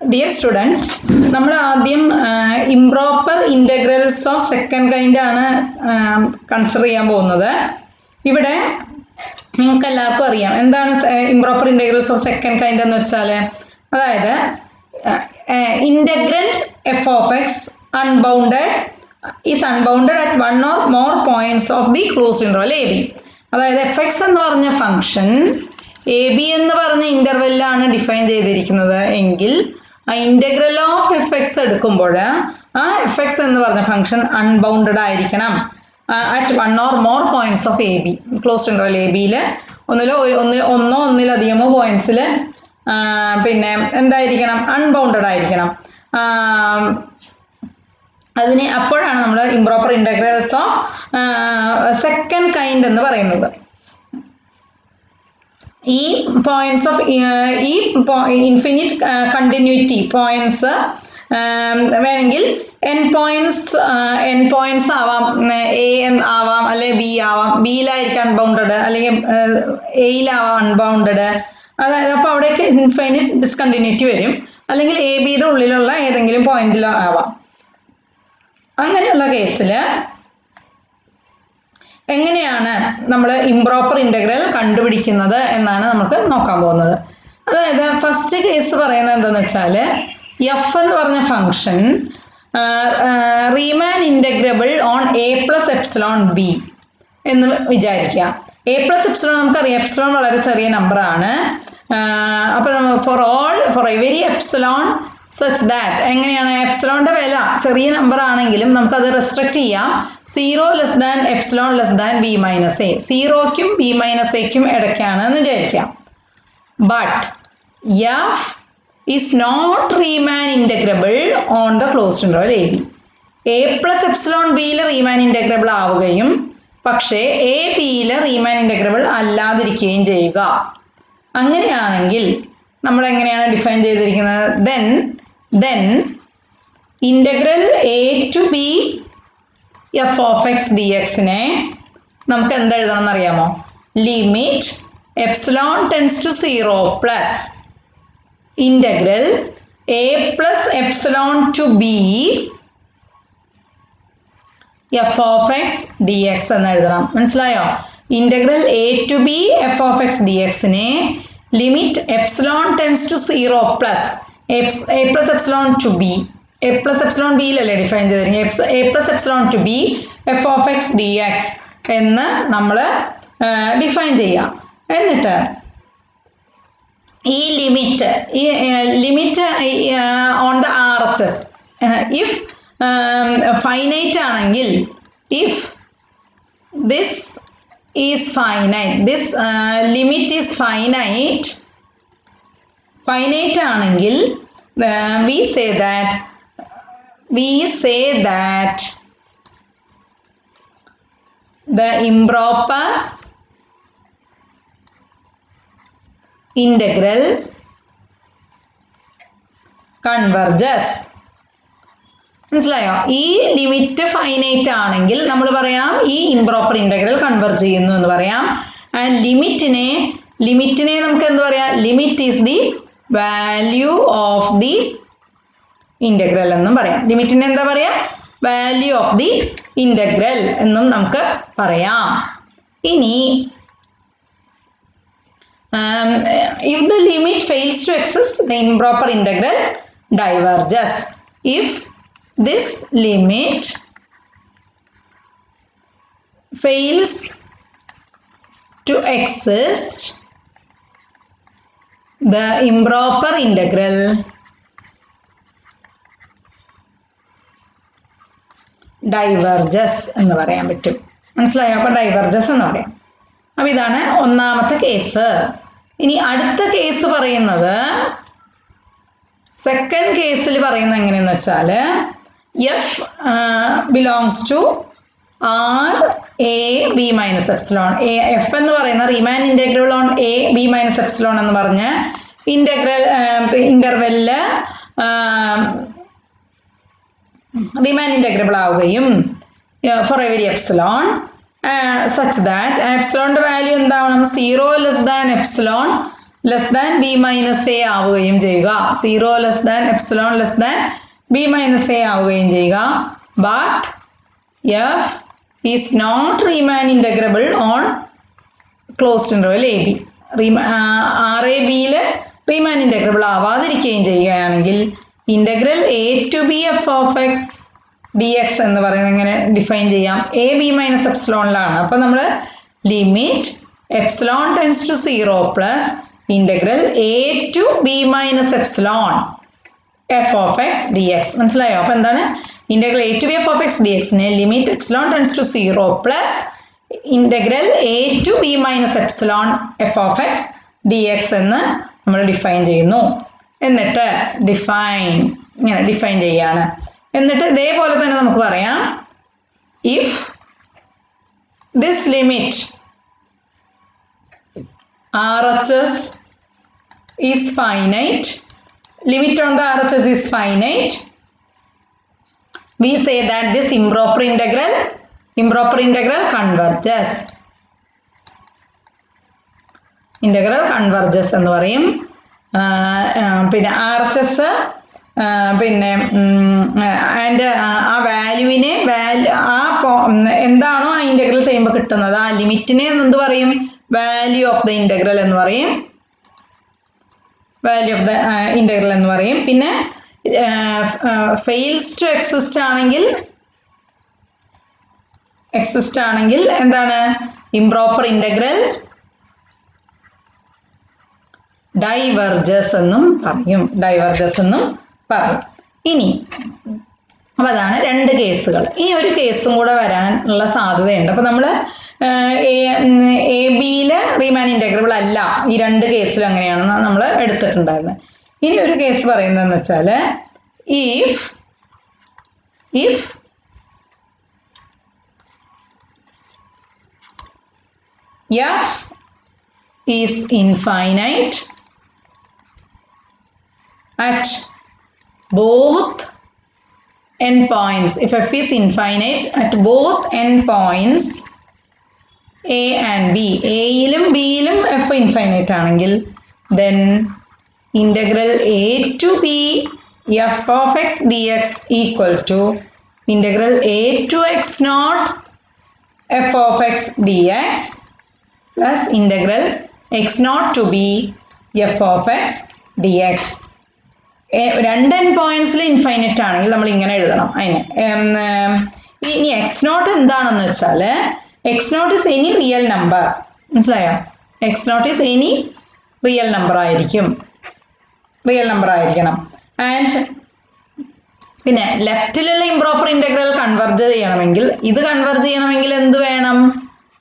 Dear students, നമ്മൾ ആദ്യം improper integrals of second kind ആണ് കൺസിഡർ ചെയ്യാൻ പോകുന്നത്. ഇവിടെ നിങ്ങൾക്ക് എല്ലാവർക്കും അറിയാം എന്താണ് improper integrals of second kind എന്ന് വെച്ചാൽ, അതായത് integrand f of x unbounded is unbounded at one or more points of the closed interval ab. അതായത് fx എന്ന് പറഞ്ഞ ഫംഗ്ഷൻ എ ബി എന്ന് പറഞ്ഞ ഇന്റർവെല്ലാണ് ഡിഫൈൻ ചെയ്തിരിക്കുന്നത് എങ്കിൽ ആ ഇന്റഗ്രൽ ഓഫ് എഫ് എക്സ് എടുക്കുമ്പോൾ ആ എഫ് എക്സ് എന്ന് പറഞ്ഞ ഫംഗ്ഷൻ അൺബൗണ്ടഡ് ആയിരിക്കണം at one or more points of A B. Closed interval A ബിയിൽ ഒന്നിലധികമോ പോയിന്റ്സിൽ പിന്നെ എന്തായിരിക്കണം, അൺബൗണ്ടഡ് ആയിരിക്കണം. അതിനെ അപ്പോഴാണ് നമ്മൾ improper integrals of second kind എന്ന് പറയുന്നത്. ഈ പോയിന്റ്സ് ഓഫ് ഈ ഇൻഫിനിറ്റ് കണ്ടിന്യൂറ്റി പോയിന്റ്സ് വേണമെങ്കിൽ എൻ പോയിന്റ്സ് ആവാം, എ ആവാം, അല്ലെങ്കിൽ ബി ആവാം. ബിയിലായിരിക്കും അൺബൗണ്ടഡ്, അല്ലെങ്കിൽ എയിലാവാം അൺബൗണ്ടഡ്. അതായത് അപ്പോൾ അവിടെയൊക്കെ ഇൻഫൈനിറ്റ് ഡിസ്കണ്ടിന്യൂറ്റി വരും, അല്ലെങ്കിൽ എ ബിയുടെ ഉള്ളിലുള്ള ഏതെങ്കിലും പോയിന്റിലോ ആവാം. അങ്ങനെയുള്ള കേസിൽ എങ്ങനെയാണ് നമ്മൾ ഇംപ്രോപ്പർ ഇൻ്റഗ്രൽ കണ്ടുപിടിക്കുന്നത് എന്നാണ് നമുക്ക് നോക്കാൻ പോകുന്നത്. അതായത് ഫസ്റ്റ് കേസ് പറയുന്നത് എന്താണെന്ന് വെച്ചാൽ, എഫ് എന്ന് പറഞ്ഞ function റീമാൻ integrable on A plus epsilon B എന്ന് വിചാരിക്കുക. എ പ്ലസ് എപ്സിലോൺ നമുക്കറിയാം, എപ്സിലോൺ വളരെ ചെറിയ നമ്പറാണ്. അപ്പോൾ four every epsilon such that എങ്ങനെയാണ്, എപ്സിലോണിൻ്റെ വില ചെറിയ നമ്പർ ആണെങ്കിലും നമുക്കത് റെസ്ട്രിക്റ്റ് ചെയ്യാം. 0 less than epsilon less than B minus A, 0ക്കും ബി മൈനസ് എക്കും ഇടയ്ക്കാണ് എന്ന് വിചാരിക്കാം. But F is not Riemann integrable on the closed interval A B. A plus epsilon ബിയിൽ റീമാൻ ഇൻ്റഗ്രബിൾ ആവുകയും പക്ഷേ എ ബിയിൽ റീമാൻ ഇൻ്റഗ്രബിൾ അല്ലാതിരിക്കുകയും ചെയ്യുക. അങ്ങനെയാണെങ്കിൽ നമ്മൾ എങ്ങനെയാണ് ഡിഫൈൻ ചെയ്തിരിക്കുന്നത്? then integral a to b f of x dx നെ നമുക്ക് എന്താ എഴുതണം എന്നറിയാമോ? Limit epsilon tends to 0 plus integral a plus epsilon to b f of x dx എന്ന് എഴുതണം. മനസ്സിലായോ? Integral a to b f of x dx നെ limit epsilon tends to 0 plus a plus epsilon to B, A plus epsilon ബിയിലല്ലേ define ചെയ്തിരിക്കുന്നത്, A plus epsilon to B F of X D X എന്ന് നമ്മൾ define ചെയ്യാം. എന്നിട്ട് ഈ limit on the R H S if finite ആണെങ്കിൽ, if this is finite, this limit is finite ആണെങ്കിൽ we say that the improper integral converges. മനസ്സിലായോ? ഈ limit finite ആണെങ്കിൽ നമ്മൾ പറയാം ഈ ഇംപ്രോപ്പർ ഇൻ്റഗ്രൽ കൺവെർജ് ചെയ്യുന്നു എന്ന് പറയാം. ആൻഡ് ലിമിറ്റിനെ നമുക്ക് എന്ത് പറയാം? Limit is the value of the integral എന്നും പറയാം. ലിമിറ്റിനെ എന്താ പറയാ? വാല്യൂ ഓഫ് ദി ഇൻ്റഗ്രൽ എന്നും നമുക്ക് പറയാം. ഇനി if the limit fails to exist, the improper integral diverges. If this limit fails to exist, the improper integral diverges എന്ന് പറയാൻ പറ്റും. മനസ്സിലായോ? അപ്പോൾ ഡൈവർജസ് എന്ന് പറയാം. അപ്പോൾ ഇതാണ് ഒന്നാമത്തെ കേസ്. ഇനി അടുത്ത കേസ് പറയുന്നത്, സെക്കൻഡ് കേസിൽ പറയുന്നത് എങ്ങനെയെന്ന് വെച്ചാൽ, F belongs to R A B minus epsilon. F എന്ന് പറയുന്ന Riemann integrable on A B minus epsilon എന്ന് പറഞ്ഞ് ഇന്റർവെല്ലിൽ റീമാൻ ഇൻ്റഗ്രബിൾ ആവുകയും for every epsilon such that epsilon value എന്താവണം 0 less than epsilon less than B minus A ആവുകയും ചെയ്യുക. 0 less than epsilon less than B minus A ആവുകയും ചെയ്യുക. But F is not Riemann integrable on closed interval A B. R A ബിയിൽ Riemann integrable ആവാതിരിക്കുകയും ചെയ്യുകയാണെങ്കിൽ integral A to B F of X D X എന്ന് പറയുന്നത് എങ്ങനെ define ചെയ്യാം? A B minus എപ്സിലോണിലാണ്. അപ്പോൾ നമ്മൾ limit epsilon tends to 0 plus integral A to B minus epsilon F of X D X. മനസ്സിലായോ? അപ്പോൾ എന്താണ് integral A to B F of X D എക്സിന് limit epsilon tends to 0 plus integral A to B minus epsilon F of X D X എന്ന് നമ്മൾ define ചെയ്യുന്നു. എന്നിട്ട് ഇങ്ങനെ define ചെയ്യാണ്. എന്നിട്ട് ഇതേപോലെ തന്നെ നമുക്ക് പറയാം, if this limit RHS is finite, limit on the RHS is finite, we say that this improper integral converges. Integral converges എന്ന് പറയും. പിന്നെ RHS പിന്നെ ആൻഡ് ആ വാല്യൂവിനെ എന്താണോ ആ ഇൻ്റഗ്രൽ ചെയ്യുമ്പോൾ കിട്ടുന്നത് ആ ലിമിറ്റിനെ എന്ത് പറയും? വാല്യൂ ഓഫ് ദ ഇൻ്റഗ്രൽ എന്ന് പറയും. വാല്യൂ ഓഫ് ദ ഇൻ്റഗ്രൽ എന്ന് പറയും. പിന്നെ ഫെയിൽസ് ടു എക്സിസ്റ്റ് ആണെങ്കിൽ എന്താണ്? ഇംപ്രോപ്പർ ഇൻ്റഗ്രൽ ഡൈവർജസ് എന്നും പറയും. ഇനി അപ്പോൾ അതാണ് രണ്ട് കേസുകൾ. ഇനി ഒരു കേസും കൂടെ വരാനുള്ള സാധ്യതയുണ്ട്. അപ്പോൾ നമ്മൾ എ ബിയിൽ റീമാൻ ഇൻ്റഗ്രബിൾ അല്ല, ഈ രണ്ട് കേസിലും അങ്ങനെയാണെന്ന് നമ്മൾ എടുത്തിട്ടുണ്ടായിരുന്നത്. ഇനി ഒരു കേസ് പറയുന്നതെന്ന് വെച്ചാൽ if F is infinite at both endpoints. If f is infinite at both endpoints a and b, a യിലും b യിലും f infinite ആണെങ്കിൽ then integral a to b f of x dx equal to integral a to x naught f of x dx plus integral x naught to b f of x dx. രണ്ട് N പോയിന്റ്സിൽ infinite ആണെങ്കിൽ നമ്മൾ ഇങ്ങനെ എഴുതണം. ഇനി X naught എന്താണെന്ന് വെച്ചാൽ X naught is any real number. മനസ്സിലായോ? X naught is any real number ആയിരിക്കണം. ആൻഡ് പിന്നെ ലെഫ്റ്റിലുള്ള ഇംപ്രോപ്പർ ഇൻ്റഗ്രൽ കൺവെർജ് ചെയ്യണമെങ്കിൽ എന്ത് വേണം?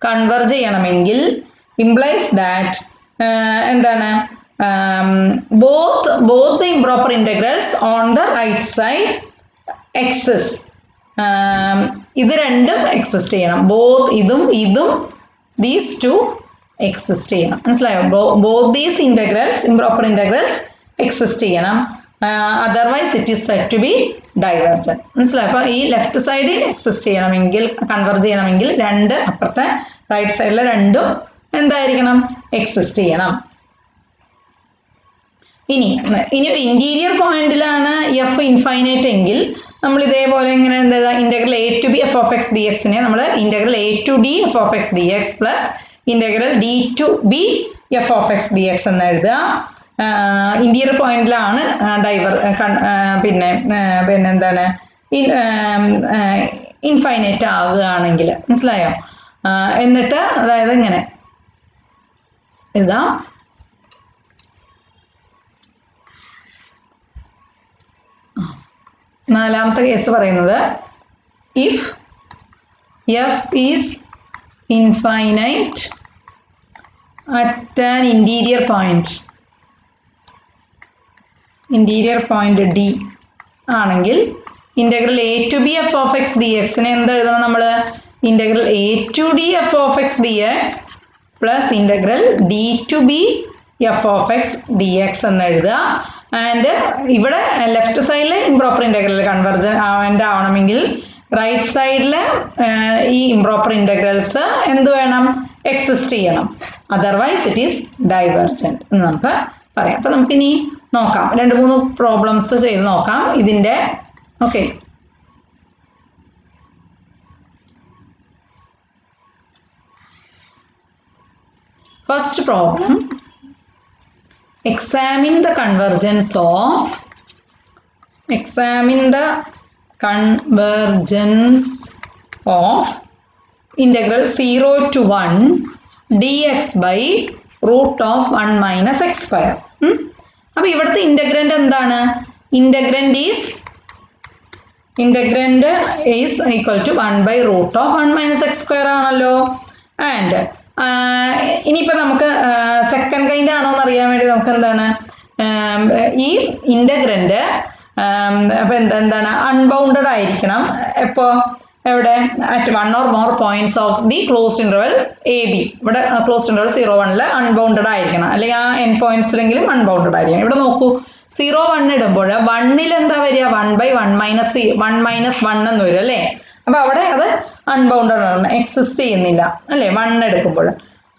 കൺവെർജ് ചെയ്യണമെങ്കിൽ ഇംപ്ലൈസ് ദാറ്റ് എന്താണ്? both the improper integrals on the right side exist. ഇത് രണ്ടും എക്സിസ്റ്റ് ചെയ്യണം. ഇതും these two എക്സിസ്റ്റ് ചെയ്യണം. മനസ്സിലായോ? both these integrals improper integrals exist ചെയ്യണം. otherwise it is said to be divergent. മനസ്സിലായോ? അപ്പോൾ ഈ ലെഫ്റ്റ് സൈഡ് എക്സിസ്റ്റ് ചെയ്യണമെങ്കിൽ കൺവെർജ് ചെയ്യണമെങ്കിൽ രണ്ട് അപ്പുറത്തെ റൈറ്റ് സൈഡിലെ രണ്ടും എന്തായിരിക്കണം? എക്സിസ്റ്റ് ചെയ്യണം. ഇനി ഒരു ഇൻറ്റീരിയർ പോയിന്റിലാണ് എഫ് ഇൻഫൈനൈറ്റ് എങ്കിൽ നമ്മൾ ഇതേപോലെ ഇങ്ങനെ എന്താ integral A to B F of X D എക്സിനെ നമ്മൾ integral A to D F of X D X plus integral D to B F of X D X എന്ന് എഴുതുക. ഇൻറ്റീരിയർ പോയിന്റിലാണ് പിന്നെ എന്താണ് ഇൻഫൈനൈറ്റ് ആകുകയാണെങ്കിൽ. മനസ്സിലായോ? എന്നിട്ട് അതായത് ഇങ്ങനെ എഴുതാം. നാലാമത്തെ കേസ് പറയുന്നത് if F is infinite at an interior point D ആണെങ്കിൽ integral A to B F of X D എക്സിനെ എന്തെഴുതണം? നമ്മൾ integral A to D F of X D X plus integral D to B F of X D X എന്ന് എഴുതുക. And ഇവിടെ left സൈഡിൽ improper integral convergent ആവണമെങ്കിൽ right സൈഡിൽ ഈ ഇംപ്രോപ്പർ ഇൻ്റഗ്രൽസ് എന്ത് വേണം? എക്സിസ്റ്റ് ചെയ്യണം. അതർവൈസ് ഇറ്റ് ഈസ് ഡൈവേർജൻറ്റ് എന്ന് നമുക്ക് പറയാം. അപ്പം നമുക്കിനി നോക്കാം, 2-3 പ്രോബ്ലംസ് ചെയ്ത് നോക്കാം ഇതിൻ്റെ. Okay, first problem, examine the convergence of integral 0 to 1 dx by root of 1 minus x square. അപ്പോൾ ഇവിടുത്തെ ഇൻ്റഗ്രൻ്റ് എന്താണ്? Integrand is equal to 1 by root of 1 minus x square ആണല്ലോ. ആൻഡ് ഇനിയിപ്പോൾ നമുക്ക് സെക്കൻഡ് കൈൻഡ് ആണോ എന്ന് അറിയാൻ വേണ്ടി നമുക്ക് എന്താണ് ഈ ഇൻ്റഗ്രൻ്റ് അപ്പോൾ എന്താണ് അൺബൗണ്ടഡ് ആയിരിക്കണം. എപ്പോൾ എവിടെ at 1 or more points of the closed interval AB. ഇവിടെ ക്ലോസ്ഡ് ഇൻ്റർവൽ 0-1 അൺബൗണ്ടഡ് ആയിരിക്കണം, അല്ലെങ്കിൽ ആ n പോയിന്റ്സിലെങ്കിലും അൺബൗണ്ടഡ് ആയിരിക്കണം. ഇവിടെ നോക്കൂ, 0-1 ഇടുമ്പോൾ 1-ൽ എന്താ വരിക? 1/1 മൈനസ് 1 എന്ന് വരും അല്ലേ. അപ്പോൾ അവിടെ അത് അൺബൗണ്ടഡ് ആണ്, എക്സിസ്റ്റ് ചെയ്യുന്നില്ല അല്ലേ 1 എടുക്കുമ്പോൾ.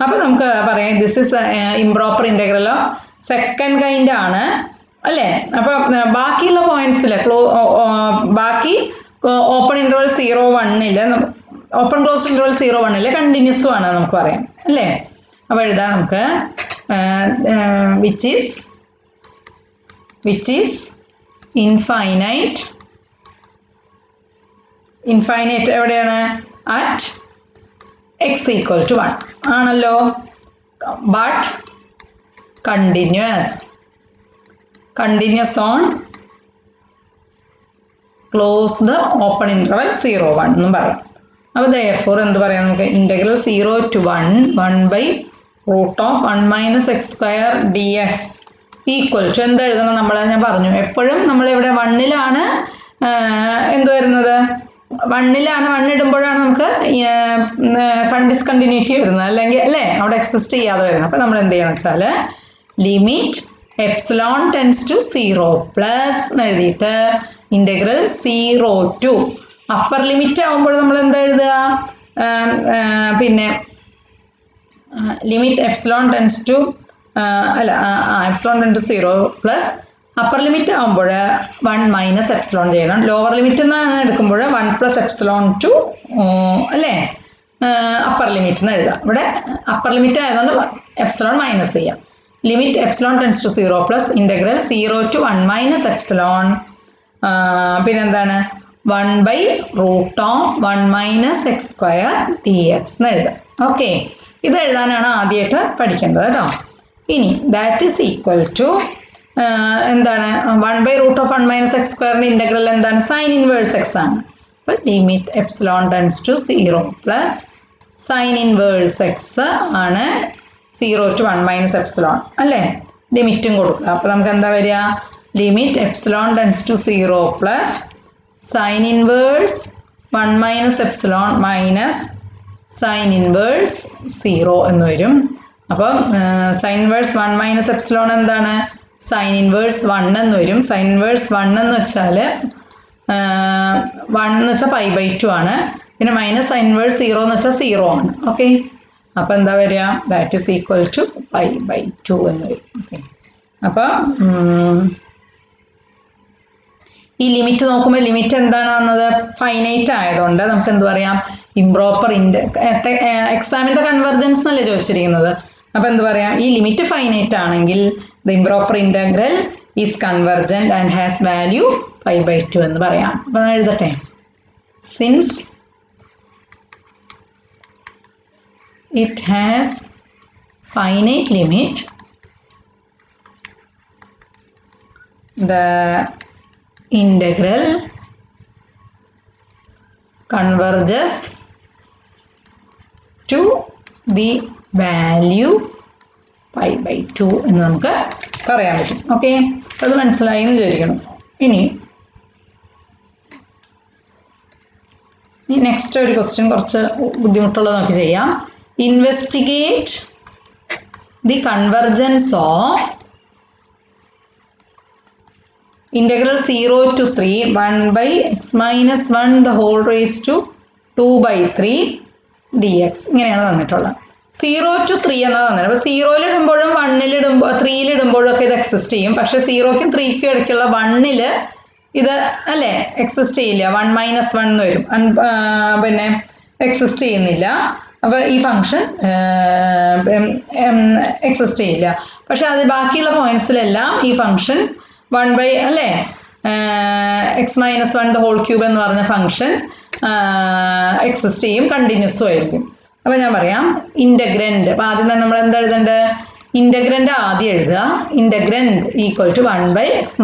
അപ്പോൾ നമുക്ക് പറയാം this is improper integral of second kind ആണ് അല്ലേ. അപ്പോൾ ബാക്കിയുള്ള പോയിന്റ്സിൽ ബാക്കി open interval 0-1 open close interval 0-1 കണ്ടിന്യൂസും ആണ് നമുക്ക് പറയാം അല്ലേ. അപ്പോൾ എഴുതാം നമുക്ക് വിച്ച് ഈസ് ഇൻഫൈനൈറ്റ് എവിടെയാണ്? അറ്റ് x equal to 1 ആണല്ലോ. But continuous on closed open interval 0-1 എന്നും പറയാം. അപ്പോൾ therefore എന്ത് പറയാം നമുക്ക്? Integral 0 to 1 by root of 1 minus x square dx equal to എന്തെഴുതണം നമ്മൾ? ഞാൻ പറഞ്ഞു എപ്പോഴും നമ്മളിവിടെ 1-ലാണ് എന്ത് വരുന്നത്? 1-ലാണ് 1 ഇടുമ്പോഴാണ് നമുക്ക് ഡിസ്കണ്ടിന്യൂറ്റി വരുന്നത്, അല്ലെങ്കിൽ അല്ലേ അവിടെ എക്സിസ്റ്റ് ചെയ്യാതെ വരുന്നത്. അപ്പോൾ നമ്മൾ എന്ത് ചെയ്യണം വെച്ചാൽ limit epsilon tends to 0 plus എന്ന് എഴുതിയിട്ട് ഇൻ്റഗ്രൽ 0 to അപ്പർ ലിമിറ്റ് ആകുമ്പോൾ നമ്മൾ എന്താ എഴുതുക? പിന്നെ limit epsilon tends to epsilon tends to 0 plus upper limit ആകുമ്പോൾ 1 മൈനസ് എപ്സിലോൺ ചെയ്യണം. ലോവർ ലിമിറ്റ് എന്നാണ് എടുക്കുമ്പോൾ 1 പ്ലസ് എപ്സിലോൺ ടു അല്ലേ അപ്പർ ലിമിറ്റ് എന്ന് എഴുതാം. ഇവിടെ അപ്പർ ലിമിറ്റ് ആയതുകൊണ്ട് എപ്സിലോൺ മൈനസ് ചെയ്യാം. Limit epsilon tends to 0 plus integral 0 to 1 minus epsilon പിന്നെന്താണ് 1 by root of 1 minus x square dx എന്ന് എഴുതാം. ഓക്കെ, ഇത് എഴുതാനാണ് ആദ്യമായിട്ട് പഠിക്കേണ്ടത് കേട്ടോ. ഇനി ദാറ്റ് ഈസ് ഈക്വൽ ടു എന്താണ് 1 by root of 1 minus x square integral എന്താണ്? സൈൻ ഇൻവേഴ്സ് x ആണ്. അപ്പോൾ limit epsilon tends to 0 plus sine inverse x ആണ് 0 to 1 minus എപ്സിലോൺ അല്ലേ. ലിമിറ്റും കൊടുക്കുക. അപ്പോൾ നമുക്ക് എന്താ വരിക? Limit epsilon tends to 0 plus sine inverse 1 minus epsilon minus sine inverse 0 എന്ന് വരും. അപ്പം സൈൻ ഇൻവേഴ്സ് 1 മൈനസ് എപ്സിലോൺ എന്താണ്? സൈൻ ഇൻവേഴ്സ് 1 എന്ന് വരും. സൈൻ ഇൻവേഴ്സ് 1 എന്ന് വെച്ചാൽ 1 എന്ന് വെച്ചാൽ π/2 ആണ്. പിന്നെ മൈനസ് സൈൻ ഇൻവേഴ്സ് 0 എന്ന് വെച്ചാൽ 0 ആണ്. ഓക്കെ, അപ്പോൾ എന്താ വരിക? ദാറ്റ് ഈസ് ഈക്വൽ ടു π/2 എന്ന് വരും. ഓക്കെ, അപ്പോൾ ഈ ലിമിറ്റ് നോക്കുമ്പോൾ ലിമിറ്റ് എന്താണ് വന്നത്? ഫൈനൈറ്റ് ആയതുകൊണ്ട് നമുക്ക് എന്ത് പറയാം? ഇംപ്രോപ്പർ എക്സാമിൻ ദ കൺവെർജൻസ് എന്നല്ലേ ചോദിച്ചിരിക്കുന്നത്. അപ്പോൾ എന്ത് പറയാം? ഈ ലിമിറ്റ് ഫൈനൈറ്റ് ആണെങ്കിൽ the improper integral is convergent and has value π/2 എന്ന് പറയാം. അപ്പോൾ ഞാൻ എഴുതട്ടെ. Since it has finite limit the integral converges to the value π/2 എന്ന് നമുക്ക് പറയാൻ പറ്റും. ഓക്കെ, അത് മനസ്സിലായി എന്ന് വിചാരിക്കണം. ഇനി നെക്സ്റ്റ് ഒരു ക്വസ്റ്റ്യൻ കുറച്ച് ബുദ്ധിമുട്ടുള്ളത് നമുക്ക് ചെയ്യാം. Investigate the convergence of integral 0 to 3 1 by x minus 1 the whole raised to 2/3 dx ഇങ്ങനെയാണ് തന്നിട്ടുള്ളത്. 0 to 3 എന്നാ തന്നെ. അപ്പോൾ 0-ലിടുമ്പോഴും 1-ലിടുമ്പോൾ 3-ലിടുമ്പോഴും ഒക്കെ ഇത് എക്സിസ്റ്റ് ചെയ്യും. പക്ഷെ 0-ക്കും 3-ക്കും ഇടയ്ക്കുള്ള 1-ൽ ഇത് അല്ലേ എക്സിസ്റ്റ് ചെയ്യില്ല. 1 - 1 എന്ന് വരും. പിന്നെ എക്സിസ്റ്റ് ചെയ്യുന്നില്ല. അപ്പോൾ ഈ ഫംഗ്ഷൻ എക്സിസ്റ്റ് ചെയ്യില്ല. പക്ഷെ അത് ബാക്കിയുള്ള പോയിന്റ്സിലെല്ലാം ഈ ഫംഗ്ഷൻ 1 അല്ലേ x - 1 the whole cube എന്ന് പറഞ്ഞ ഫംഗ്ഷൻ എക്സിസ്റ്റ് ചെയ്യും, കണ്ടിന്യൂസും ആയിരിക്കും. അപ്പോൾ ഞാൻ പറയാം ഇൻ്റഗ്രൻഡ്. അപ്പോൾ ആദ്യം തന്നെ നമ്മൾ എന്താ എഴുതേണ്ടത്? ഇൻ്റഗ്രൻഡ് ആദ്യം എഴുതുക. ഇൻ്റഗ്രൻഡ് equal to 1/x -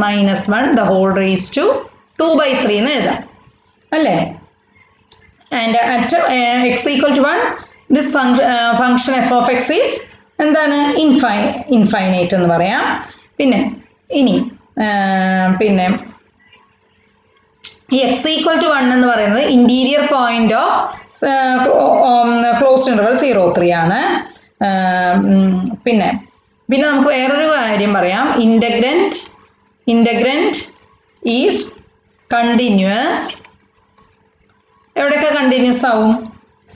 1 the whole raised to 2/3 എന്ന് എഴുതാം അല്ലേ. And at x equal to 1 this function f of x is എന്താണ്? ഇൻഫൈനൈറ്റ് എന്ന് പറയാം. പിന്നെ ഇനി പിന്നെ ഈ x equal to 1 എന്ന് പറയുന്നത് interior point of closed interval 0-3 ആണ്. പിന്നെ നമുക്ക് വേറൊരു കാര്യം പറയാം. ഇൻ്റഗ്രൻഡ് ഈസ് കണ്ടിന്യൂസ്. എവിടെയൊക്കെ കണ്ടിന്യൂസ് ആവും?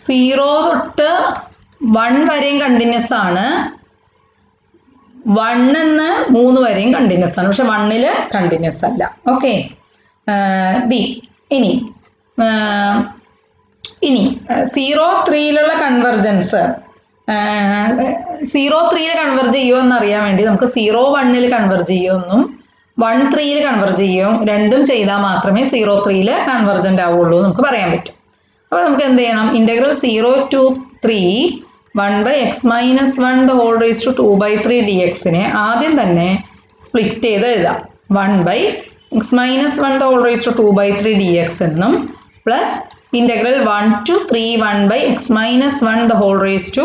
0 തൊട്ട് 1 വരെയും കണ്ടിന്യൂസ് ആണ്. 1-ന്ന് 3 വരെയും കണ്ടിന്യൂസ് ആണ്. പക്ഷെ 1-ൽ കണ്ടിന്യൂസ് അല്ല. ഓക്കെ. ഇനി 0-3-ലുള്ള കൺവെർജൻസ് 0-3-ൽ കൺവെർജ് ചെയ്യുമോ എന്നറിയാൻ വേണ്ടി നമുക്ക് 0-1-ൽ കൺവെർജ് ചെയ്യുമെന്നും 1-3-ൽ കൺവെർജ് ചെയ്യും, രണ്ടും ചെയ്താൽ മാത്രമേ 0-3-ൽ കൺവെർജൻ്റ് ആവുള്ളൂ നമുക്ക് പറയാൻ പറ്റും. അപ്പോൾ നമുക്ക് എന്ത് ചെയ്യണം? Integral 0 to 3 1/x - 1 the whole raised to 2/3 dx-നെ ആദ്യം തന്നെ സ്പ്ലിറ്റ് ചെയ്ത് എഴുതാം. 1/x - 1 the whole raised to 2/3 dx എന്നും plus integral 1 to 3 1/x - 1 the whole raised to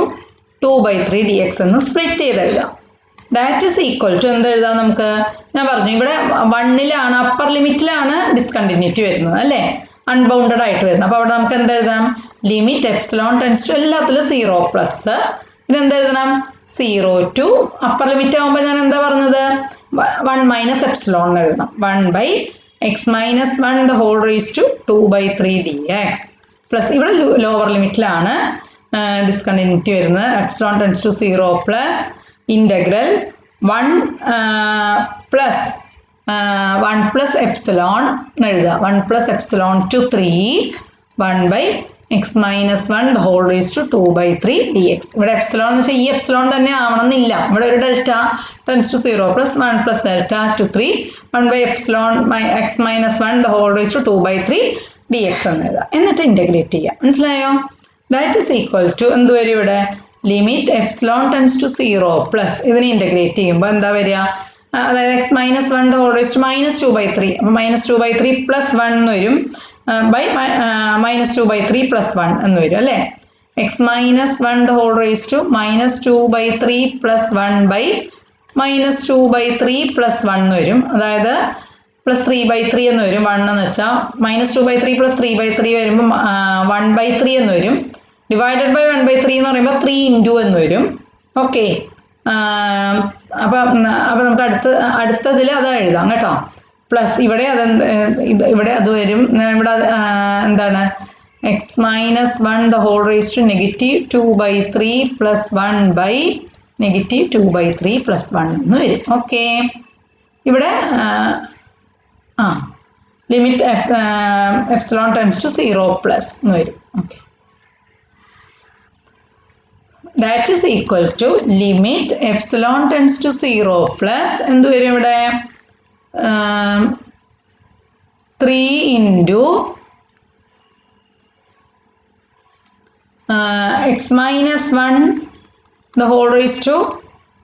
2/3 dx എന്ന് സ്പ്ലിറ്റ് ചെയ്ത് എഴുതാം. ദാറ്റ് ഈസ് ഈക്വൽ ടു എന്ത് എഴുതാം നമുക്ക്? ഞാൻ പറഞ്ഞു ഇവിടെ 1-ലാണ് അപ്പർ ലിമിറ്റിലാണ് ഡിസ്കണ്ടിന്യൂറ്റി വരുന്നത് അല്ലേ, അൺബൗണ്ടഡ് ആയിട്ട് വരുന്നത്. അപ്പോൾ അവിടെ നമുക്ക് എന്ത് എഴുതാം? ലിമിറ്റ് എപ്സിലോൺ ടെൻസ് ടു എല്ലാത്തിലും 0 പ്ലസ് പിന്നെ എന്ത് എഴുതണം? 0 to അപ്പർ ലിമിറ്റ് ആകുമ്പോൾ ഞാൻ എന്താ പറഞ്ഞത്? 1 - എപ്സിലോൺ എഴുതണം. 1/x - 1 the whole raised to 2/3 dx plus ഇവിടെ ലോവർ ലിമിറ്റിലാണ് ഡിസ്കണ്ടിന്യൂറ്റി വരുന്നത്. Epsilon tends to 0 plus integral 1 plus epsilon എഴുതുക. 1 plus epsilon to 3 1/x - 1 the whole raised to 2/3 dx. ഇവിടെ എപ്സിലോൺ എന്ന് വെച്ചാൽ ഈ എപ്സിലോൺ തന്നെ ആവണമെന്നില്ല. ഇവിടെ ഒരു delta tends to 0 plus 1 plus delta to 3 1/epsilon x - 1 the whole raised to 2/3 dx എന്ന് എഴുതാം. എന്നിട്ട് ഇൻ്റഗ്രേറ്റ് ചെയ്യാം. മനസ്സിലായോ? ദാറ്റ് ഈസ് ഈക്വൽ ടു എന്ത് വരും ഇവിടെ? Limit epsilon tends to 0 plus ഇതിനെ ഇൻ്റഗ്രേറ്റ് ചെയ്യുമ്പോൾ എന്താ വരിക? അതായത് x - 1 the whole raised to -2/3. അപ്പോൾ -2/3 പ്ലസ് 1 എന്ന് വരും. -2/3 പ്ലസ് 1 എന്ന് വരും അല്ലേ. x - 1 the whole raised to -2/3 plus 1/-2/3 plus 1 എന്ന് വരും. അതായത് പ്ലസ് 3/3 എന്ന് വരും. 1 എന്ന് വെച്ചാൽ -2/3 പ്ലസ് 3/3 വരുമ്പോൾ 1/3 എന്ന് വരും. ഡിവൈഡഡ് ബൈ 1/3 എന്ന് പറയുമ്പോൾ 3 into എന്ന് വരും. ഓക്കെ. അപ്പോൾ നമുക്ക് അടുത്തതിൽ അത് എഴുതാം കേട്ടോ. പ്ലസ് ഇവിടെ ഇവിടെ അത് വരും. ഇവിടെ എന്താണ്? x - 1 the whole raised to -2/3 plus 1/-2/3 plus 1 എന്ന് വരും. ഓക്കെ. ഇവിടെ limit epsilon tends to 0 plus എന്ന് വരും. Okay. That is equal to limit epsilon tends to 0 plus എന്ത് വരും ഇവിടെ? 3 into x - 1 the whole raised to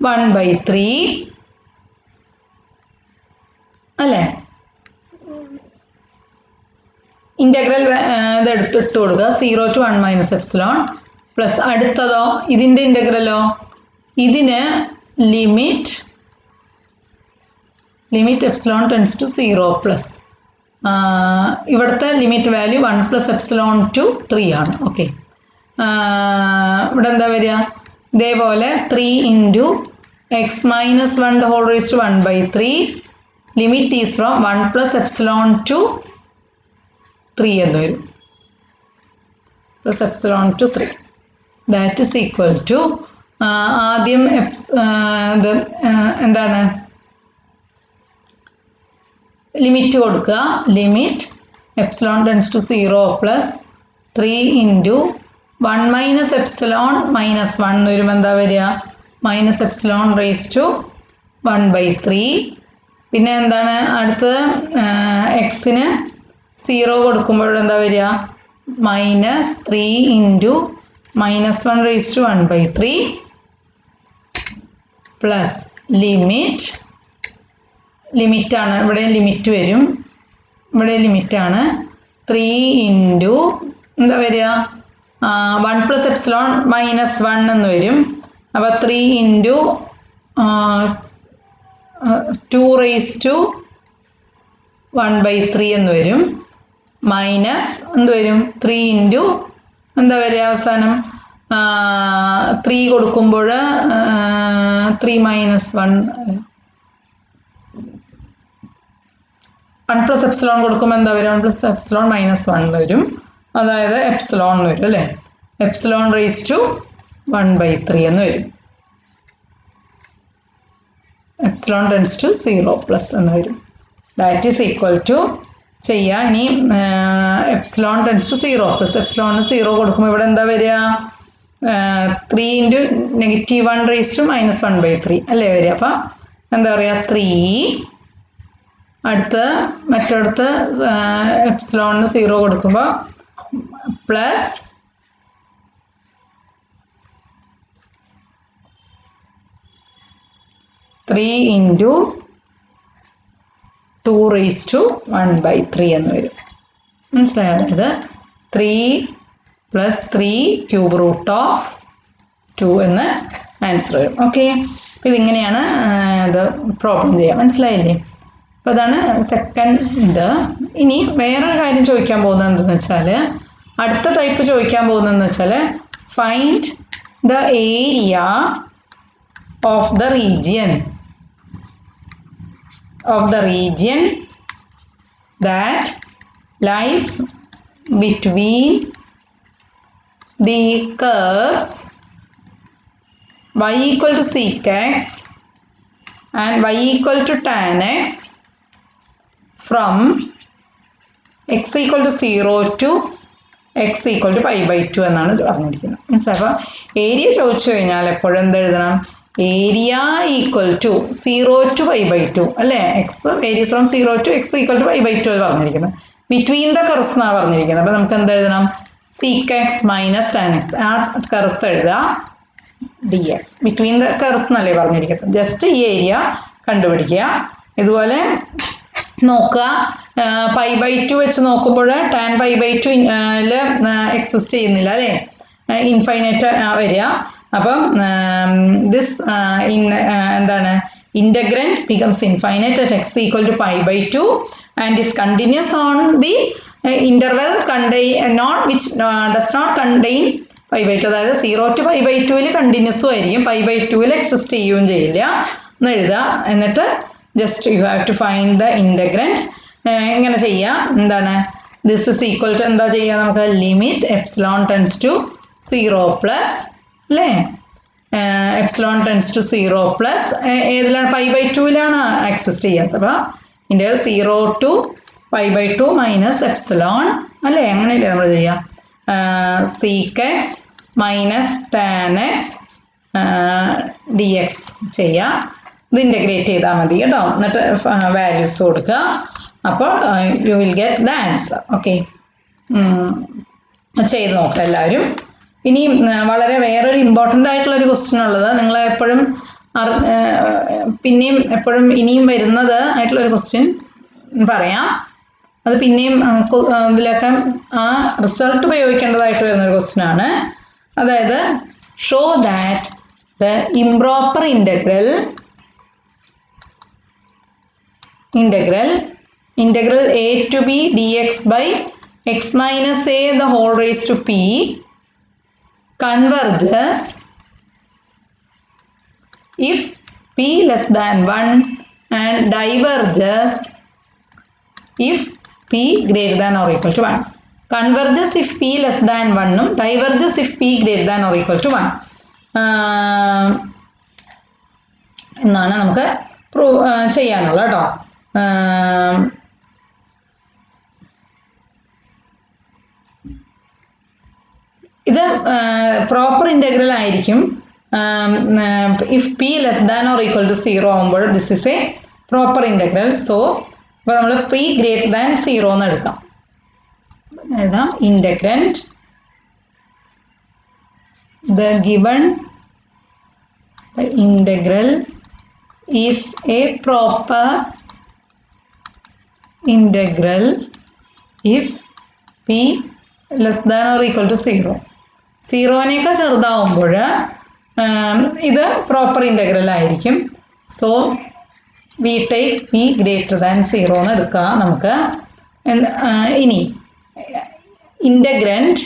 1/3 അല്ലേ. ഇൻ്റഗ്രൽ ഇത് എടുത്തിട്ട് കൊടുക്കുക. 0 to 1 - epsilon പ്ലസ് അടുത്തതോ ഇതിൻ്റെ ഇൻ്റഗ്രലോ? ഇതിന് limit epsilon tends to 0 plus ഇവിടുത്തെ limit value 1 plus epsilon to 3 ആണ്. ഓക്കെ. ഇവിടെ എന്താ വരിക? ഇതേപോലെ 3 into x - 1 the whole raised to 1/3 limit is from 1 plus epsilon to 3 എന്ന് വരും. Plus epsilon to 3 that is equal to ആദ്യം ഇത് എന്താണ് ലിമിറ്റ് കൊടുക്കുക. Limit epsilon tends to 0 plus 3 into 1 minus epsilon minus 1 എന്ന് വരുമ്പോൾ എന്താ വരിക? Minus epsilon raise to 1/3. പിന്നെ എന്താണ് അടുത്തത്? എക്സിന് 0 കൊടുക്കുമ്പോൾ എന്താ വരിക? Minus 3 into minus 1 raise to 1/3 plus ലിമിറ്റാണ്, ഇവിടെ ലിമിറ്റ് വരും, ഇവിടെ ലിമിറ്റാണ് 3 ഇൻറ്റു എന്താ വരിക? 1 പ്ലസ് എപ്സിലോൺ മൈനസ് 1 എന്ന് വരും. അപ്പോൾ 3 ഇൻറ്റു 2 റേസ് ടു 1/3 എന്ന് വരും. മൈനസ് എന്ത് വരും? 3 ഇൻറ്റു എന്താ വരിക അവസാനം? 3 കൊടുക്കുമ്പോൾ 3 മൈനസ് 1 പ്ലസ് എപ്സിലോൺ കൊടുക്കുമ്പോൾ എന്താ വരും? 1 പ്ലസ് എപ്സിലോൺ മൈനസ് 1 വരും. അതായത് എപ്സിലോൺ വരും അല്ലേ? എപ്സിലോൺ റേസ് ടു 1/3 എന്ന് വരും. എപ്സിലോൺ ടെൻസ് ടു 0 പ്ലസ് എന്ന് വരും. ദാറ്റ് ഈസ് ഈക്വൽ ടു ചെയ്യാം. ഇനി എപ്സിലോൺ ടെൻസ് ടു 0 പ്ലസ് എപ്സിലോണിന് 0 കൊടുക്കുമ്പോൾ ഇവിടെ എന്താ വരിക? 3 ഇൻറ്റു -1 റേസ് ടു മൈനസ് 1/3 അല്ലേ വരിക? അപ്പം എന്താ പറയുക? 3 മറ്റടുത്ത് എപ്സിലോണിന് 0 കൊടുക്കുമ്പോൾ പ്ലസ് 3 ഇൻറ്റു 2 റേസ് ടു 1/3 എന്ന് വരും. മനസ്സിലായോ? അതായത് 3 പ്ലസ് 3 ക്യൂബ് റൂട്ട് ഓഫ് 2 എന്ന് ആൻസർ വരും. ഓക്കെ, അപ്പോൾ ഇതിങ്ങനെയാണ് ഇത് പ്രോബ്ലം ചെയ്യാം. മനസ്സിലായില്ലേ? അപ്പോൾ അതാണ് സെക്കൻഡ്. ഇനി വേറൊരു കാര്യം ചോദിക്കാൻ പോകുന്നത് എന്തെന്ന് വെച്ചാൽ, അടുത്ത ടൈപ്പ് ചോദിക്കാൻ പോകുന്നതെന്ന് വെച്ചാൽ find the area of the region that lies between the curves y equal to sec x and y equal to tan x from x equal to 0 to x equal to pi/2 എന്നാണ് പറഞ്ഞിരിക്കുന്നത്. മനസ്സിലായി? അപ്പോൾ area ചോദിച്ചു കഴിഞ്ഞാൽ എപ്പോഴും എന്തെഴുതണം? Area equal to 0 to pi/2 അല്ലേ? X varies from 0 to x equal to pi/2 പറഞ്ഞിരിക്കുന്നത്. ബിറ്റ്വീൻ ദ കർവ്സ് എന്നാണ് പറഞ്ഞിരിക്കുന്നത്. അപ്പോൾ നമുക്ക് എന്തെഴുതണം? sec x minus tan x. ആ കർവ്സ് എഴുതുക dx. ബിറ്റ്വീൻ ദ കർവ്സ് എന്നല്ലേ പറഞ്ഞിരിക്കുന്നത്. ജസ്റ്റ് ഈ ഏരിയ കണ്ടുപിടിക്കുക. ഇതുപോലെ നോക്കുക, pi/2 വെച്ച് നോക്കുമ്പോൾ tan pi/2 എക്സിസ്റ്റ് ചെയ്യുന്നില്ല അല്ലേ? ഇൻഫൈനൈറ്റ് വരിക. അപ്പം ദിസ് എന്താണ്? integrand becomes infinite at x equal to pi/2 and is continuous on the interval does not contain pi/2. അതായത് 0 to pi/2 കണ്ടിന്യൂസും ആയിരിക്കും, pi/2 എക്സിസ്റ്റ് ചെയ്യുകയും ചെയ്യില്ല എന്ന് എഴുതുക. എന്നിട്ട് just you have to find the integrand. ഇങ്ങനെ ചെയ്യാം. എന്താണ്? ദിസ് ഇസ് ഈക്വൽ ടു എന്താ ചെയ്യുക? നമുക്ക് limit epsilon tends to 0 plus അല്ലേ? എപ്സിലോൺ ടെൻസ് ടു 0 പ്ലസ് ഏതിലാണ്? pi/2 എക്സിസ്റ്റ് ചെയ്യാത്തത്. അപ്പോൾ ഇതിൻ്റെ 0 to pi/2 മൈനസ് എപ്സിലോൺ അല്ലേ? അങ്ങനെയല്ലേ നമ്മൾ ചെയ്യുക? sec x minus tan x dx ചെയ്യാം. ഇത് ഇൻ്റഗ്രേറ്റ് ചെയ്താൽ മതി കേട്ടോ. എന്നിട്ട് വാല്യൂസ് കൊടുക്കുക. അപ്പോൾ you will get the answer. Okay, ചെയ്ത് നോക്കാം എല്ലാവരും. ഇനി വളരെ വേറൊരു ഇമ്പോർട്ടൻ്റ് ആയിട്ടുള്ളൊരു ക്വസ്റ്റ്യൻ ഉള്ളത്, നിങ്ങൾ എപ്പോഴും പിന്നെയും എപ്പോഴും ഇനിയും വരുന്നത് ആയിട്ടുള്ളൊരു ക്വസ്റ്റ്യൻ പറയാം. അത് പിന്നെയും ഇതിലൊക്കെ ആ റിസൾട്ട് ഉപയോഗിക്കേണ്ടതായിട്ട് വരുന്നൊരു ക്വസ്റ്റ്യൻ ആണ്. അതായത് show that the improper integral a to b dx by x minus a the whole raised to p converges if p less than 1 and diverges if p greater than or equal to 1. converges if p less than 1 diverges if p greater than or equal to 1 എന്നാണ് നമുക്ക് ചെയ്യാനുള്ളത് കേട്ടോ. ഇത് proper integral ആയിരിക്കും. If P less than or equal to 0 ആകുമ്പോൾ this is a proper integral. So ഇപ്പോൾ നമ്മൾ P greater than 0 എന്ന് എടുക്കാം. എഴുതാം ഇൻ്റഗ്രൻറ്റ് the given integral is a proper integral if p less than or equal to 0. 0-നേക്കാൾ ചെറുതാവുമ്പോൾ ഇത് proper integral ആയിരിക്കും. So we take p greater than 0 എന്ന് എടുക്കുക നമുക്ക്. ഇനി ഇൻ്റഗ്രൻറ്റ്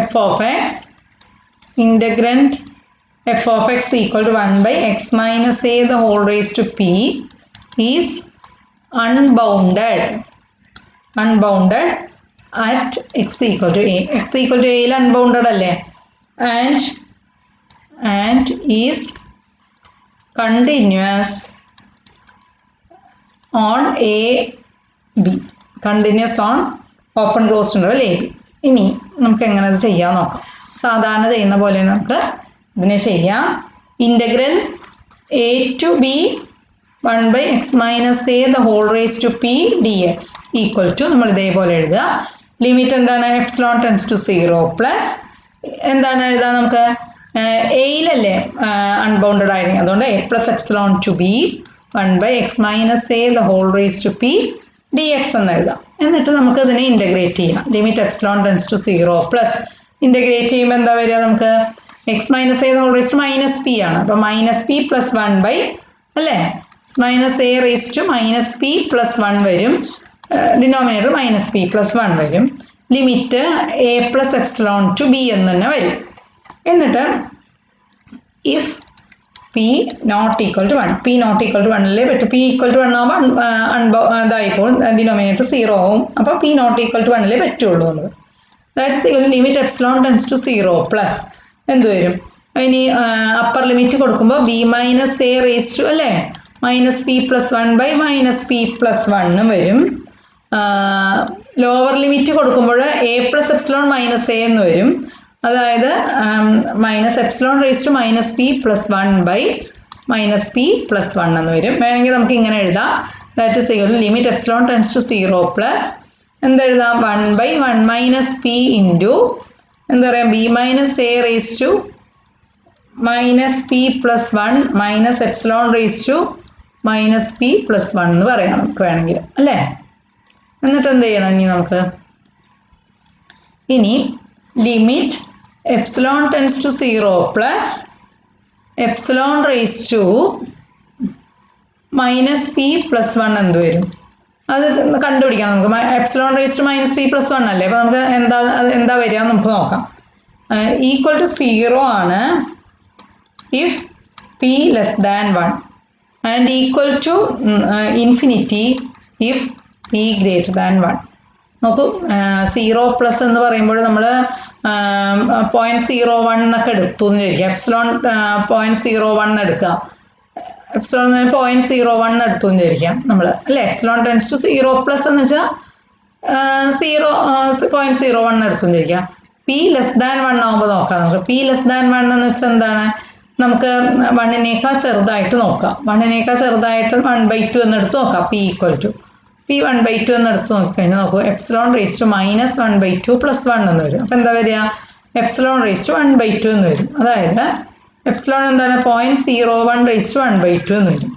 f of x integrand f of x equal to 1 by x minus a the whole raised to p is unbounded at x equal to a. x equal to a il unbounded alle and is continuous on a b, continuous on open closed interval a b. ഇനി നമുക്ക് എങ്ങനെ അത് ചെയ്യാൻ നോക്കാം. സാധാരണ ചെയ്യുന്ന പോലെ നമുക്ക് ഇതിനെ ചെയ്യാം. Integral a to b 1 by x minus a the whole raised to p dx equal to നമ്മൾ ഇതേപോലെ എഴുതുക. ലിമിറ്റ് എന്താണ്? എപ്സിലോൺ ടെൻസ് ടു 0 പ്ലസ് എന്താണ് എഴുതാം നമുക്ക്? എയിലല്ലേ അൺബൗണ്ടഡ് ആയിരിക്കും, അതുകൊണ്ട് a plus epsilon to b 1 by x minus a the whole raised to p dx എന്ന് എഴുതാം. എന്നിട്ട് നമുക്ക് ഇതിനെ ഇൻ്റഗ്രേറ്റ് ചെയ്യാം. Limit epsilon tends to 0 plus integrate ചെയ്യുമ്പോൾ എന്താ വരിക നമുക്ക്? X minus A whole raise to minus P ആണ്. അപ്പോൾ മൈനസ് പി പ്ലസ് 1 ബൈ അല്ലേ minus A raise to minus P plus 1 വരും. ഡിനോമിനേറ്റർ മൈനസ് പി പ്ലസ് 1 വരും. Limit A plus epsilon to B എന്ന് തന്നെ വരും. എന്നിട്ട് if P not equal to 1, P not equal to 1 പറ്റും. പി ഈക്വൽ ടു 1 ആകുമ്പോൾ ഇതായിപ്പോൾ denominator 0 ആവും. അപ്പോൾ പി നോട്ട് ഈക്വൽ ടു 1 പറ്റുള്ളൂ നമുക്ക്. That's limit epsilon tends to 0 plus എന്ത് വരും? ഇനി അപ്പർ ലിമിറ്റ് കൊടുക്കുമ്പോൾ B minus A raise to അല്ലേ minus P plus 1 by minus P plus 1 വരും. ലോവർ ലിമിറ്റ് കൊടുക്കുമ്പോൾ A plus epsilon minus A എന്ന് വരും. അതായത് minus epsilon raise to minus P plus 1 by minus P plus 1 എന്ന് വരും. വേണമെങ്കിൽ നമുക്ക് ഇങ്ങനെ എഴുതാം. That is equal to limit epsilon tends to 0 plus എന്തെഴുതാം? 1 ബൈ 1 മൈനസ് പി ഇൻറ്റു എന്താ പറയുക B minus A raise to minus P plus 1 minus epsilon raise to minus P plus 1 എന്ന് പറയാം നമുക്ക് വേണമെങ്കിൽ അല്ലേ. എന്നിട്ട് എന്ത് ചെയ്യണം ഇനി നമുക്ക്? ഇനി limit epsilon tends to 0 plus epsilon raise to minus P plus 1 എന്ത് വരും? അത് കണ്ടുപിടിക്കാം നമുക്ക്. Epsilon raise to minus P plus 1 അല്ലേ. അപ്പോൾ നമുക്ക് എന്താ വരിക നമുക്ക് നോക്കാം. ഈക്വൽ ടു 0 ആണ് if P less than 1 and equal to infinity if P greater than 1. നോക്കൂ 0 പ്ലസ് എന്ന് പറയുമ്പോൾ നമ്മൾ 0.01 എന്നൊക്കെ എടുത്തു എന്ന് വിചാരിക്കുക. എപ്സിലോൺ 0.01 എടുക്കുക. എപ്സിലോൺ 0.01 എടുത്തു എന്ന് വിചാരിക്കാം നമ്മൾ അല്ലേ. എപ്സിലോൺ ടെൻസ് ടു 0 പ്ലസ് എന്ന് വെച്ചാൽ 0.01 എടുത്തു എന്ന് വിചാരിക്കാം. പി ലെസ് ദാൻ 1 ആകുമ്പോൾ നോക്കാം നമുക്ക്. പി ലെസ് ദാൻ 1 എന്ന് വെച്ചാൽ എന്താണ്? നമുക്ക് 1-നേക്കാൾ ചെറുതായിട്ട് നോക്കാം. 1-നേക്കാൾ ചെറുതായിട്ട് 1/2 എന്നെടുത്ത് നോക്കാം. പി ഈക്വൽ ടു പി 1/2 എന്നെടുത്ത് നോക്കിക്കഴിഞ്ഞാൽ നോക്കൂ epsilon raise to minus 1/2 plus 1 എന്ന് വരും. അപ്പോൾ എന്താ വരിക? എപ്സിലോൺ റേസ് ടു 1/2 എന്ന് വരും. അതായത് എപ്സിലോൺ എന്താണ്? 0.01 റേസ് ടു 1/2 എന്ന് വരും.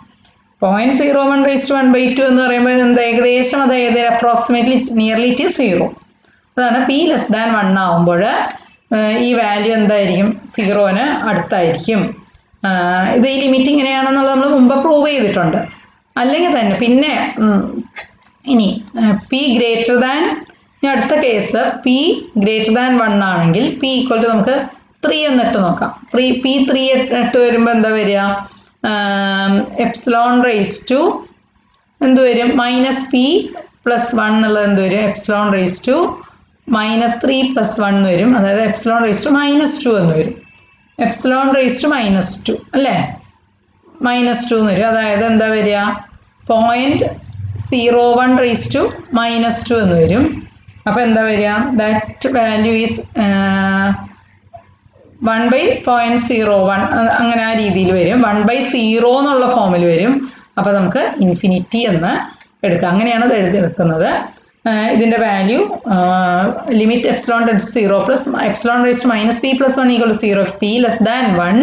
0.01 റേസ് ടു 1/2 എന്ന് പറയുമ്പോൾ എന്താ ഏകദേശം അതായത് അപ്രോക്സിമേറ്റ്ലി നിയർലി ഇറ്റ് ഈസ് 0. അതാണ് പി ലെസ് ദാൻ 1 ആകുമ്പോൾ ഈ വാല്യൂ എന്തായിരിക്കും? 0-ന് അടുത്തായിരിക്കും. ഇത് ഈ ലിമിറ്റ് ഇങ്ങനെയാണെന്നുള്ളത് നമ്മൾ മുമ്പ് പ്രൂവ് ചെയ്തിട്ടുണ്ട്. അല്ലെങ്കിൽ തന്നെ പിന്നെ ഇനി പി ഗ്രേറ്റർ ദാൻ അടുത്ത കേസ് പി ഗ്രേറ്റർ ദാൻ 1 ആണെങ്കിൽ പി ഈക്വൽ ടു നമുക്ക് 3 എന്നിട്ട് നോക്കാം. പി 3 ഇട്ട് വരുമ്പോൾ എന്താ വരിക? എപ്സിലോൺ റേസ് ടു എന്ത് വരും? മൈനസ് പി പ്ലസ് 1 എന്നുള്ളത് എന്ത് വരും? എപ്സിലോൺ റേസ് ടു -3 + 1 എന്ന് വരും. അതായത് എപ്സിലോൺ റേസ് ടു -2 എന്ന് വരും. എപ്സിലോൺ റേസ് ടു -2 അല്ലേ, -2 എന്ന് വരും. അതായത് എന്താ വരിക, 0.01 റേസ് ടു -2 എന്ന് വരും. അപ്പോൾ എന്താ വരിക, ദാറ്റ് വാല്യൂ ഈസ് 1/0.01 അങ്ങനെ ആ രീതിയിൽ വരും. 1/0 എന്നുള്ള ഫോമിൽ വരും. അപ്പോൾ നമുക്ക് ഇൻഫിനിറ്റി എന്ന് എടുക്കാം. അങ്ങനെയാണ് അത് എഴുതിയെടുക്കുന്നത്. ഇതിൻ്റെ value limit epsilon tends to 0 plus epsilon raise to -p + 1 = 0 if p less than 1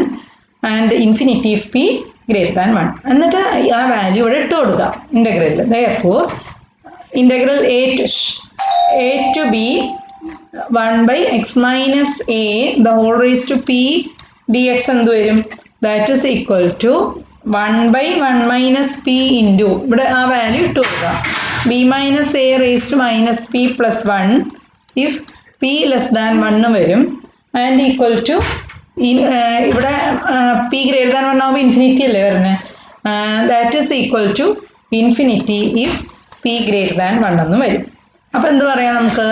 and infinity if p greater than 1. എന്നിട്ട് ആ വാല്യൂ ഇവിടെ ഇട്ട് കൊടുക്കുക ഇൻ്റഗ്രലിൽ. therefore integral a to b 1/x minus a the whole raised to p dx എന്ത് വരും, that is equal to 1/1 minus p into ഇവിടെ ആ value ഇട്ട് കൊടുക്കുക b minus a raised to -p + 1 if p less than 1 വരും and equal to ഇവിടെ p greater than 1 ആകുമ്പോൾ infinity അല്ലേ വരുന്നത്, that is equal to infinity if p greater than 1 എന്ന് വരും. അപ്പോൾ എന്ത് പറയാം നമുക്ക്,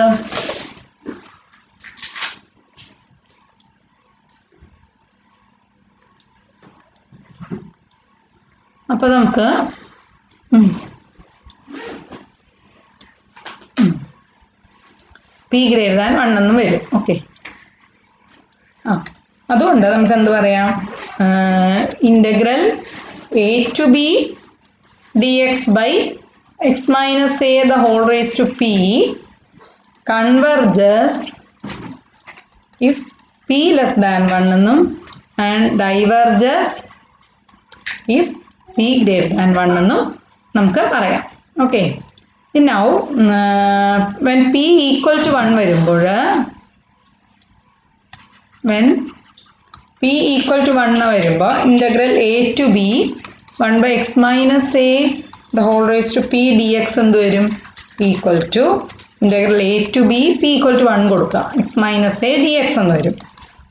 അപ്പോൾ നമുക്ക് p greater than 1 എന്ന് വരും. ഓക്കെ, അതുകൊണ്ട് നമുക്ക് എന്ത് പറയാം, integral a to b dx by x minus a the whole raised to p converges if p less than 1 എന്നും and diverges if p greater than 1 എന്നും നമുക്ക് പറയാം. Okay, now when p equal to 1 വരുമ്പോൾ when p equal to 1 വരുമ്പോൾ integral a to b 1/x minus a the whole raised to p dx എന്ത് വരും, equal to integral a to b p equal to 1 കൊടുക്കുക x minus a dx എന്ന് വരും.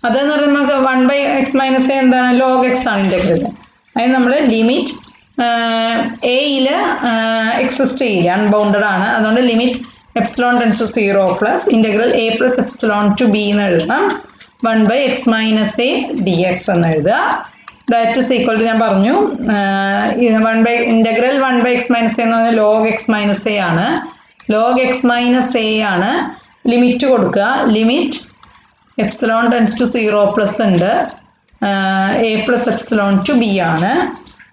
അതെന്ന് പറയുമ്പോൾ നമുക്ക് 1/x minus a എന്താണ്, log x ആണ് ഇൻ്റഗ്രൽ. അതിന് നമ്മൾ ലിമിറ്റ് എയിൽ എക്സിസ്റ്റ് ചെയ്യില്ല, അൺബൗണ്ടഡ് ആണ്. അതുകൊണ്ട് limit epsilon tends to 0 plus integral a + epsilon to b എന്ന് എഴുതണം 1/x minus a dx എന്ന് എഴുതുക. ദാറ്റ് ഇസ് ഈക്വൽ ടു ഞാൻ പറഞ്ഞു ഇൻ്റഗ്രൽ 1/x minus a എന്ന് പറഞ്ഞാൽ log x minus a ആണ്. log x minus a ആണ്. ലിമിറ്റ് കൊടുക്കുക, limit epsilon tends to 0 plus ഉണ്ട്, a + എപ്സിലോൺ ടു b ആണ്.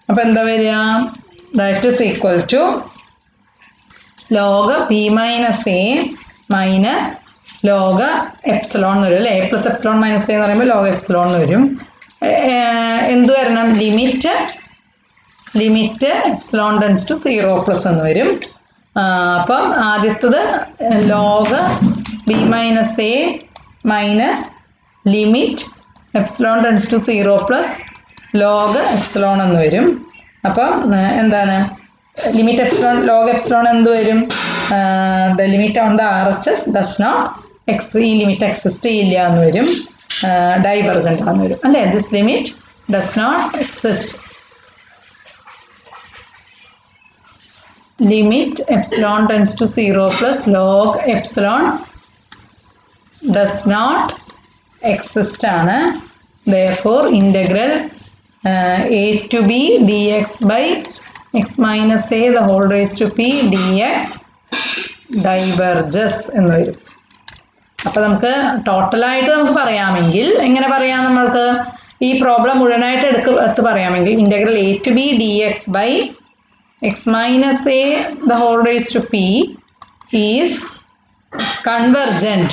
അപ്പോൾ എന്താ വരിക, that is equal to log b minus a minus log epsilon എന്ന് വരും അല്ലേ. a + എപ്സിലോൺ മൈനസ് a എന്ന് പറയുമ്പോൾ log എപ്സിലോൺ എന്ന് വരും. എന്ത് വരണം, limit epsilon tends to 0 plus എന്ന് വരും. അപ്പം ആദ്യത്തത് log b minus a minus limit epsilon tends to 0 plus log epsilon എന്ന് വരും. അപ്പം എന്താണ് ലിമിറ്റ് എപ്സിലോൺ log എപ്സിലോൺ എന്ത് വരും, the limit on the RHS does not ഈ ലിമിറ്റ് എക്സിസ്റ്റ് ചെയ്യില്ല എന്ന് വരും, ഡൈവർജൻ്റ് ആണെന്ന് വരും അല്ലേ. This limit does not exist, limit epsilon tends to 0 plus log epsilon does not exist ആണ്. therefore integral a to b dx by x minus a the whole raised to p dx diverges എന്ന് വരും. അപ്പോൾ നമുക്ക് ടോട്ടലായിട്ട് നമുക്ക് പറയാമെങ്കിൽ എങ്ങനെ പറയാം, നമ്മൾക്ക് ഈ പ്രോബ്ലം മുഴുവനായിട്ട് എടുത്ത് പറയാമെങ്കിൽ integral a to b dx by x minus a the whole raised to p is convergent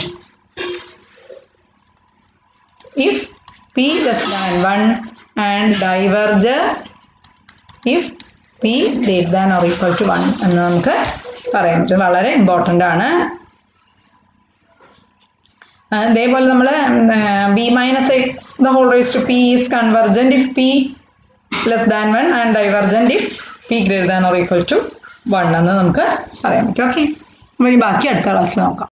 if p less than 1 and diverges if p greater than or equal to 1 എന്ന് നമുക്ക് പറയാൻ പറ്റും. വളരെ ഇമ്പോർട്ടൻ്റ് ആണ്. അതേപോലെ നമ്മൾ b minus x the whole raised to p is convergent if p less than 1 and divergent if p greater than or equal to 1 എന്ന് നമുക്ക് പറയാൻ പറ്റും. ഓക്കെ, അപ്പോൾ ഈ ബാക്കി അടുത്ത ക്ലാസ്സിൽ നോക്കാം.